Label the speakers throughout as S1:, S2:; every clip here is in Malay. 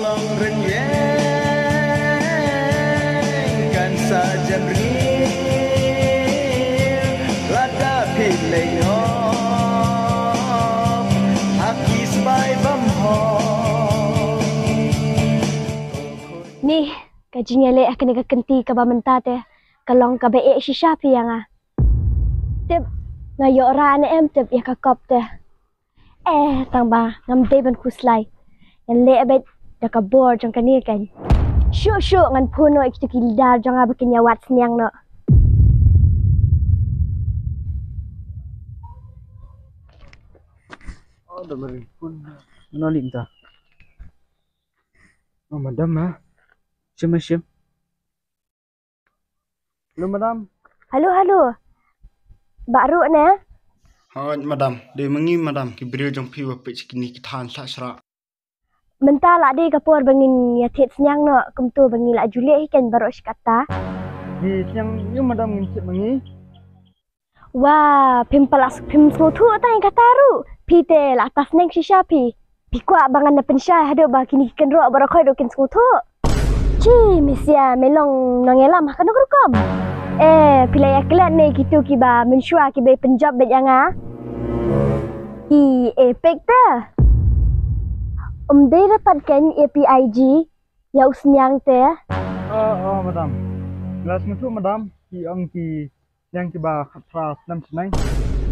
S1: long renyeng kan saja beri lada pilih nyop haki sebai bamho
S2: Nih gajinya le akan kenti ka ba menta teh kalong ka be shisha pi yang tip ngayo ra na em tip ya ka kop teh tang ba ngam de ban kuslai yang le abet da ka bor jang kan ni kan syuk ngan puno ik kilidar jang abakin ya wat sniang no
S3: Oh, dah meripun. Menolak entah. Oh, madam ah. Syem. Halo, madam.
S2: halo baru na
S4: Hai madam, dia mengi madam ki beriu jong pi wa pe kini ki than sa sra.
S2: menta la de ka por bangin ya tet sniang no kum tu bangin la julie kan baru kata
S3: Di siang ni madam ngincit mengi.
S2: wah pim smutu tai kata ru pite la atas neng shisha pi kwa bangan na pensya hado ba kini kan ro baru khoi do kin smutu ci misia melong nangelam kan kom pilih aklat ni gitu ki ba mensyua ki be penjab be janga epek ta de dapatkan APIG ya usnyang teh
S3: Oh, madam. Kelas mutu madam. Ki ang ki yang ki ba khatra senam senang.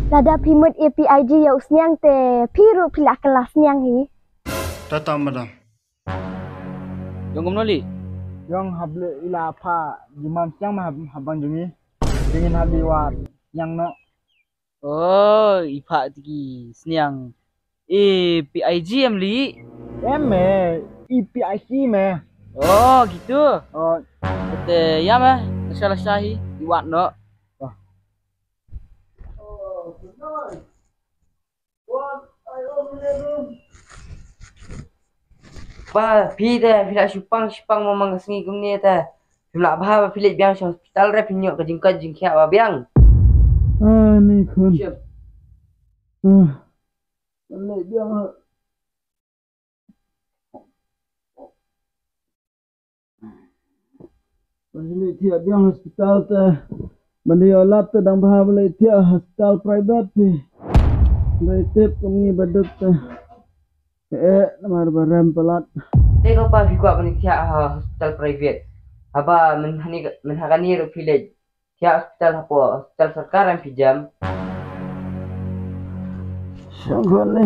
S2: lada pimut APIG ya usnyang teh piru pila kelas nyang hi
S4: Tata madam.
S5: Yang menolak.
S3: Yang hable ila pa jimam siang mah habang jungi. Dingin habli wat yang no.
S5: Oh, ipak tiki seniang. PIG am li.
S3: EPIC me.
S5: Oh, gitu.
S3: Oh,
S5: Kata ya mah, nasalah syahi iwat no. Ba, pi pila supang memang sengi kumni ta. Pila bah pila biang hospital re pinyok ke jingkat ba biang.
S3: ni kun.
S5: Siap.
S3: Balik dia mah. Balik tiap biang hospital teh. Bandi olat teh dang bah balik tiap hospital private pi. Balik tip kami badut teh. Namar barem pelat.
S5: Dek apa fikwa panitia hospital private. Apa menhakani ro village. Tiap hospital sarkar yang pinjam.
S3: Sangkon ni.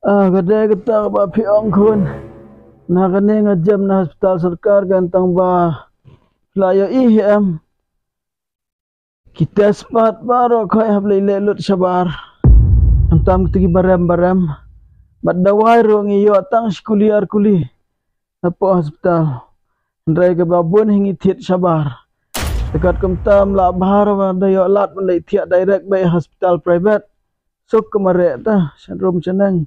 S3: Kadai kita ba piang kun. Nah kene ngajam na hospital sarkar gantang ba. Layo IM. Kita sepat baru kau habli lelut sabar. Tam tigi barem. Badawai ro ngiyo tang kuliar kuli. Apa hospital. Ndrai ke babun hingi tiat sabar. Dekat kemtam la bahar dayo lat melai tiat direct by hospital private. Sok kemarek ta syndrome senang.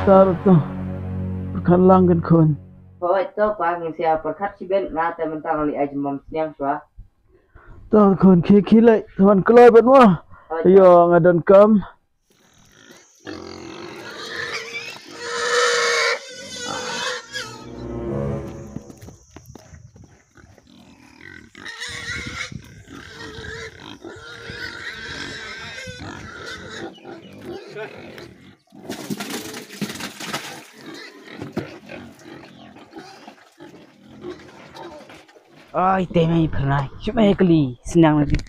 S3: Tar tu perkalang kan kon.
S5: Oh, itu pak ngisi perkat si ben ngata mentang li aja mom siang swa.
S3: Tar kon kilai tuan kelai ben wah. Yo ngadan kam.
S5: Itu mai pernah. Cuma kali senang lagi.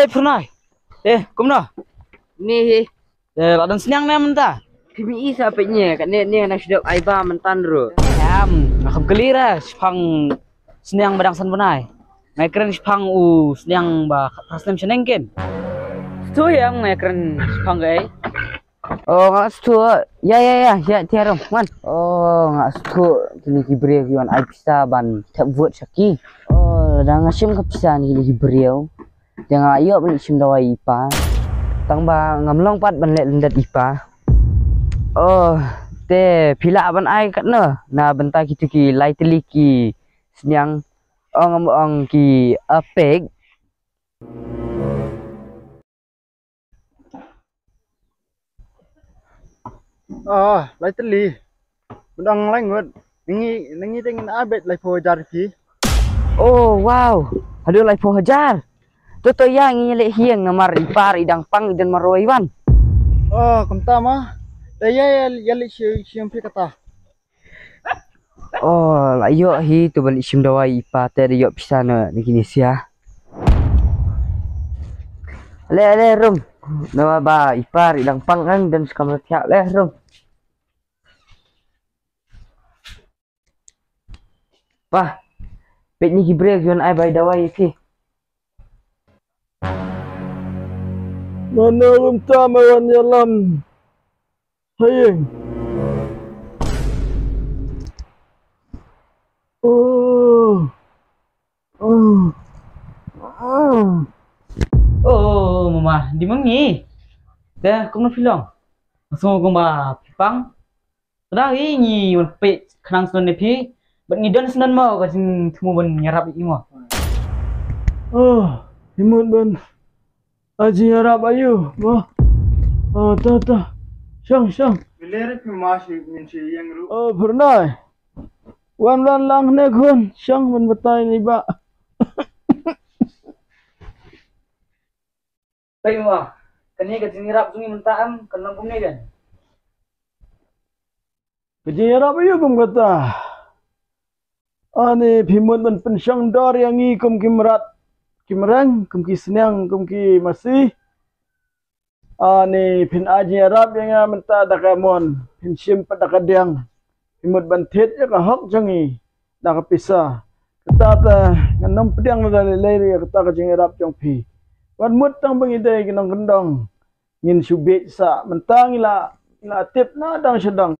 S5: Pernah. Kumno. Ni ladan senang na mentah. Kami sapenya kat ni nak sedap aiba mentan ro. Nak kali ra sepang senang badang san benai. Ngai keren sepang senang ba khasnem seneng ken. Tu yang ngai keren sepang gai. Oh, ngak stu. Ya, tiarom. Man. Oh, ngak stu. Kini kibriau kiwan ai pisa ban tak buat saki. Oh, dah ngasim ke pisa ni kini kibriau. Jangan ayo beli sim dawai ipa. Tang ba ngamlong pat ban let lendat ipa. Oh, te pila ban ai kat na. Na bentar kita ki lai teliki senyang ong ki apek.
S3: Lai teli. Udang lengut. Nengi tengin abet lai po jar pi.
S5: Oh, wow. Aduh, lai po hajar. Toto yang ingin hiang ngamar ipar idang pang idan maroiwan.
S3: Oh, kumta ma. Daya yali siam pi kata.
S5: Oh, layo hi tu balik sim dawai ipa tadi yo pisana ni kini sia. Le rum. Nawa ba ipar idang pangang dan sekamar tiak le rum. Pah. Pet ni kibrek yon ai bai dawai ki.
S3: Mana kumta mawan yalam. Hayeng.
S5: Oh, mama, di mangi. Dah, kau nak film? Masuk kau ma pipang. Dah ini un pe kenang sunan nepi. Bat ngidan sunan mau kasing temu ban nyarap iki mo.
S3: Oh, himut ban. Aji harap ayu. Wah. Oh, ta. Syang.
S4: Bilir pi masih min si yang ru.
S3: Oh, pernah. Wan lang ne kun. Syang ban betai ni ba.
S5: Baik mo. Kani kasing nyarap sungi mentaan kenang kum ni kan.
S3: Aji harap ayu kum kata. Ane himut ban pensyang dar yang i kum kimrat. Kimrang, kum ki senang, kum ki masih. Ani pin aji Arab yang menta dakamon pin sim padakadiang imut bantit ya kahok jangi dakapisa kata ta nganom pediang na dalilay kata ka jangi Arab jong pi wan mut tang bangidai kinong kendong ngin subit sa mentang ila tip na dang sedang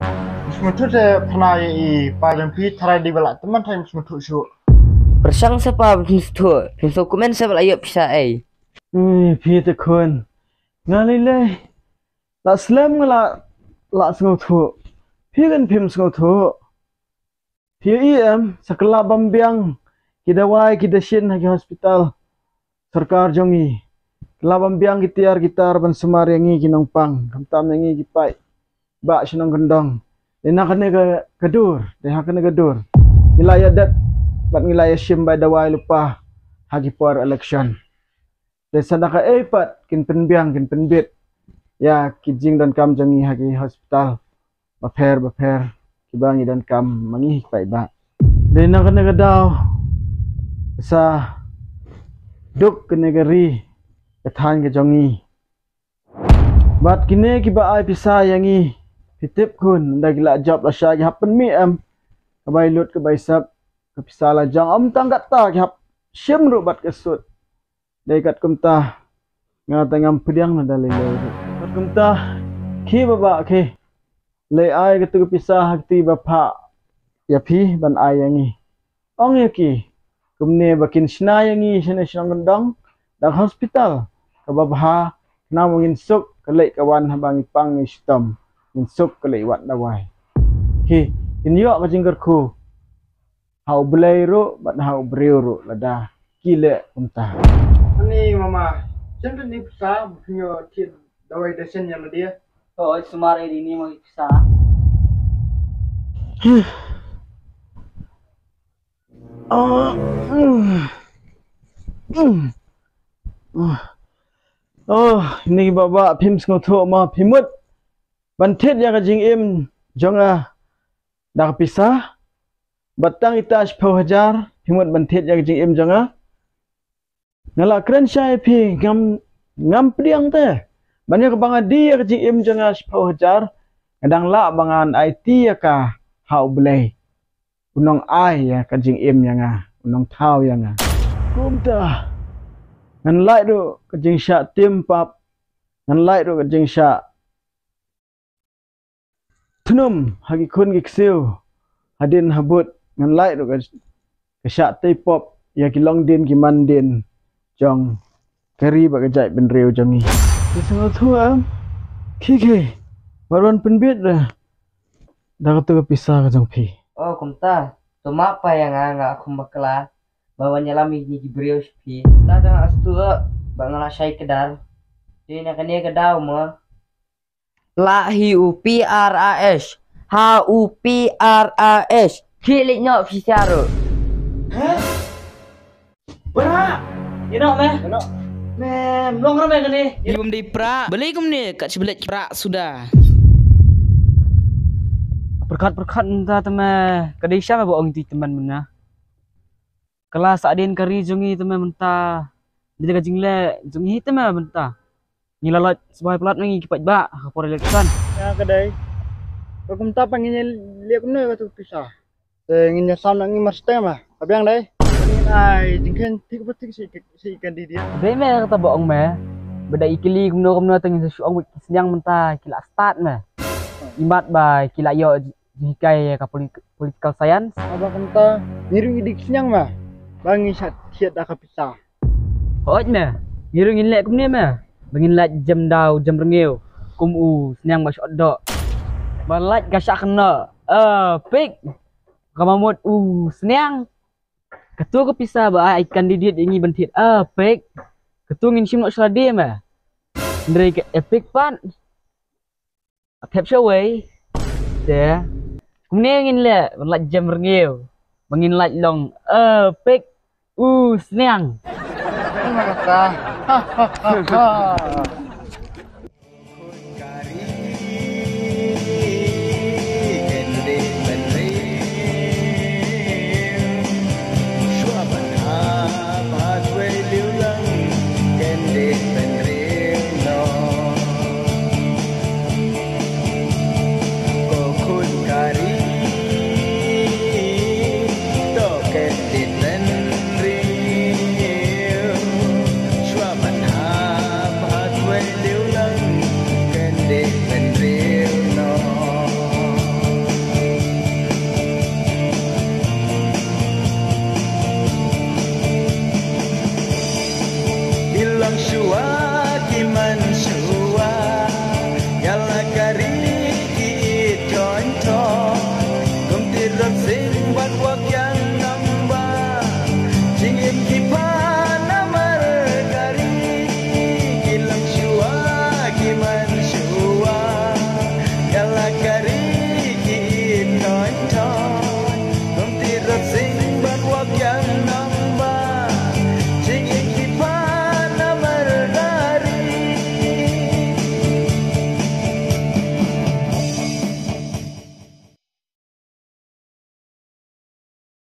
S4: Semutu te pernah i paling pi tarai di belak teman time semutu su.
S5: Persang siapa pintu? Pintu komen siapa ayo bisa ai.
S3: pi te kun ngalilay la slam ngala la sngau thu pi kan phim sngau thu pi sakla bambiang kidawai kidashin hagi hospital sarkar jongi la bambiang gitiar gitar ban sumar yangi kinong pang kamtam yangi gipai ba sinong gendong dena kane gadur deha kane gadur ngilaya dat bat ngilaya sim by dawai lupa hagi por election desa naka epat kin penbiang kin penbit ya kijing dan kam jangi hagi hospital baper kibangi dan kam mangi pai ba dena kana gadaw sa duk kene gari kathan ke jangi bat kine kiba ai pisa yangi pitip kun nda gila job la sya happen mi kabai lut kabai sap kapisala jang tanggat ta hap sim ru bat kesut dekat kumta ngatangam pediang na dalay kat kumta ki baba ki le ai ketu pisah hakti bapa ya pi ban ai yangi ong yaki kumne bakin sna yangi sene sing gendang dak hospital ka babha na mungin suk kelek kawan habang ipang istom min suk kelek wat dawai ki inyo ka jingkerku hau belai ro bat hau breu ro lada kile kumta
S4: Ani mama, jangan ni bisa punya tin dawai desen yang dia.
S5: Oh, sumare ini mau bisa.
S3: Ini baba phim ngau tho ma phimut bantet ya ka jing im jonga dak pisah batang itas 10,000 phimut bantet ya ka jing im jonga ngala keren syai pi ngam pediang te banyak banga dia ka jing im jonga 10,000 kadang la bangan IT ya ka hau belai unong ai ya ka jing im yang unong thau yang kumta ngan lai ro ka jing sya tim pap ngan lai ro ka jing sya tunum hagi kun gi ksiu hadin habut ngan lai ro ka sya te pop ya ki long din ki man din jong kari ba ka jai ben reu jangi kisang thua ki baron penbit dah dah tu pisah ka jong pi
S5: Oh, kumta. Tuma apa yang nga aku bakla bawa nyalami ni gibrios pi. Ta da astu ba ngala syai kedal. Di na kania kedaw mo. La hi u PRAS HUPRAS. Kilik nyok Fisaro.
S3: Berak. Ino meh.
S4: Ano?
S3: Mem, long ramai kan ni.
S6: Ibum di pra, beli kum ni kat sebelah pra sudah.
S5: Berkat-berkat entah teman. Kadai siapa bohong ti teman mana. Kelas adin kari jungi teman mentah. Dia kajing le jungi teman mentah. Ngilalat sebagai pelat mengi kipat ba kapor elektron.
S4: Ya kedai. Kau tak pengen lihat kau tu pisah. Ingin nyasam nak ngimar stem lah. Tapi yang dai. Ingin ai jengken tik betik si ikan di dia.
S5: Kadai me kata bohong me. Beda ikili kumno tengin sesuang senyang mentah kila start me. Imat ba kila yo jikai ka political science.
S4: Abang kenta niru idik siang mah. Bangi siat dah pisah.
S5: Hoj me. Ngiru ngilek kum ni me. Bangin lat jam dau jam rengiu. Kum senyang ba syok dok. Balat gasak kena. Pik. Kamamut senyang. Ketua ke pisah ba ikan didit ini bentit. Pik. Ketua ngin sim nak seladi me. Ndrei ke epic pan. Tap shaway. Dia. Kum ni ngin le balat jam rengiu. Bangin lat long. Pik. Senyang.
S4: Terima kasih.